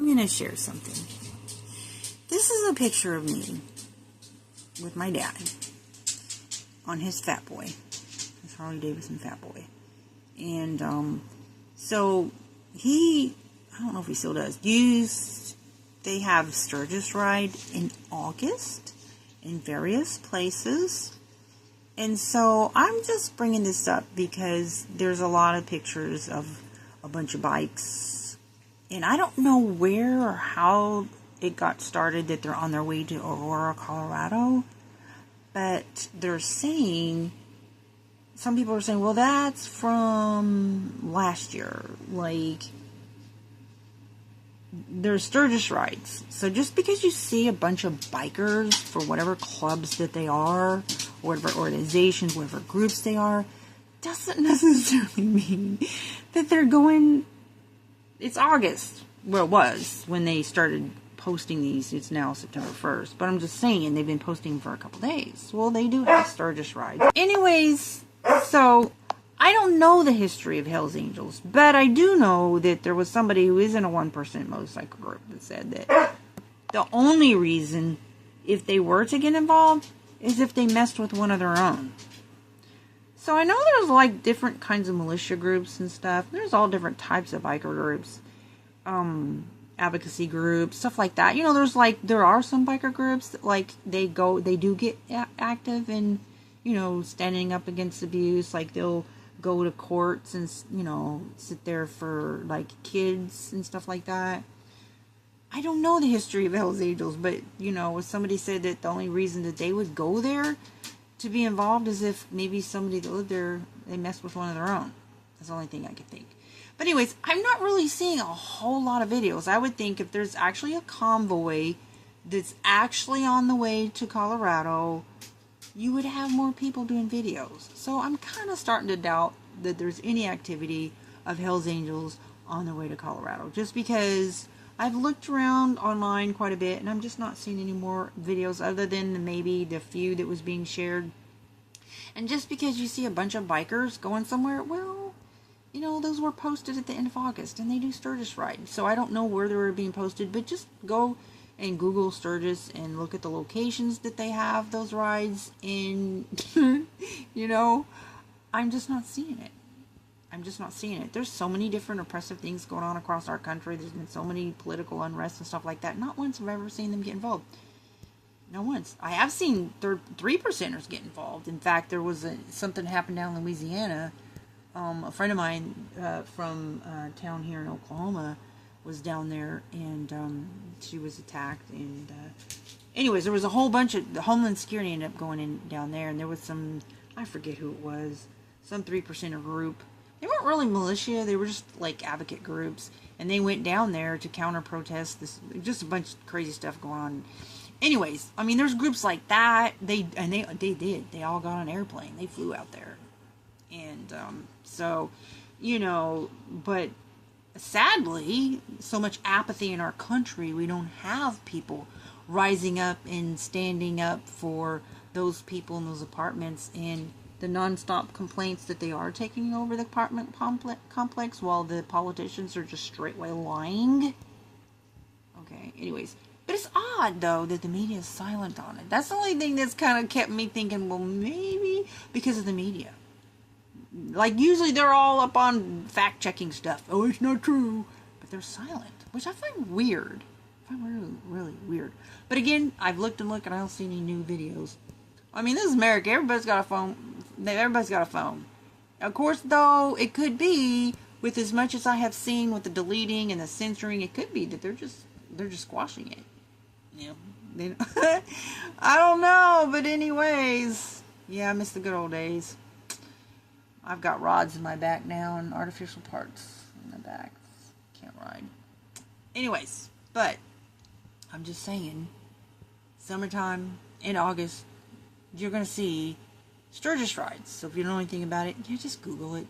I'm going to share something. This is a picture of me with my dad on his Fat Boy, his Harley Davidson Fat Boy. And so I don't know if he still does, they have Sturgis Ride in August in various places. And so I'm just bringing this up because there's a lot of pictures of a bunch of bikes. And I don't know where or how it got started that they're on their way to Aurora, Colorado. But they're saying, some people are saying, well, that's from last year. Like, there's Sturgis rides. So just because you see a bunch of bikers for whatever clubs that they are, whatever organizations, whatever groups they are, doesn't necessarily mean that they're going. It's August. Well, it was when they started posting these. It's now September 1st. But I'm just saying, they've been posting for a couple days. Well, they do have Sturgis rides. Anyways, so I don't know the history of Hell's Angels, but I do know that there was somebody who is in a 1% motorcycle group that said that the only reason if they were to get involved is if they messed with one of their own. So I know there's like different kinds of militia groups and stuff. There's all different types of biker groups, advocacy groups, stuff like that. You know, there are some biker groups that, like, they do get active in, you know, standing up against abuse. Like, they'll go to courts and, you know, sit there for like kids and stuff like that. I don't know the history of Hell's Angels, but, you know, somebody said that the only reason that they would go there to be involved is if maybe somebody that lived there, they messed with one of their own. That's the only thing I could think. But anyways, I'm not really seeing a whole lot of videos. I would think if there's actually a convoy that's actually on the way to Colorado, you would have more people doing videos. So I'm kind of starting to doubt that there's any activity of Hell's Angels on their way to Colorado. Just because I've looked around online quite a bit, and I'm just not seeing any more videos other than maybe the few that was being shared. And just because you see a bunch of bikers going somewhere, well, you know, those were posted at the end of August, and they do Sturgis rides. So I don't know where they were being posted, but just go and Google Sturgis and look at the locations that they have those rides in. You know, I'm just not seeing it. I'm just not seeing it. There's so many different oppressive things going on across our country. There's been so many political unrest and stuff like that. Not once have I ever seen them get involved. Not once. I have seen 3%ers get involved. In fact, there was something happened down in Louisiana. A friend of mine from town here in Oklahoma was down there, and she was attacked. And anyways, there was a whole bunch of the Homeland Security ended up going in down there, and there was some, I forget who it was, some 3%er group. They weren't really militia, they were just like advocate groups, and they went down there to counter protest this, just a bunch of crazy stuff going on. Anyways, I mean, there's groups like that. They all got on an airplane. They flew out there. And so, you know, but sadly, so much apathy in our country, we don't have people rising up and standing up for those people in those apartments, and the non-stop complaints that they are taking over the apartment complex while the politicians are just straightway lying. Okay, anyways. But it's odd, though, that the media is silent on it. That's the only thing that's kind of kept me thinking, well, maybe because of the media. Like, usually they're all up on fact-checking stuff. Oh, it's not true. But they're silent, which I find weird. I find really, really weird. But again, I've looked and looked, and I don't see any new videos. I mean, this is America. Everybody's got a phone. Everybody's got a phone. Of course, though, it could be, with as much as I have seen with the deleting and the censoring, it could be that they're just squashing it. You know, I don't know, but anyways, yeah, I miss the good old days. I've got rods in my back now and artificial parts in my back. Can't ride. Anyways, but I'm just saying, summertime in August, you're going to see Sturgis rides. So if you don't know anything about it, yeah, just Google it.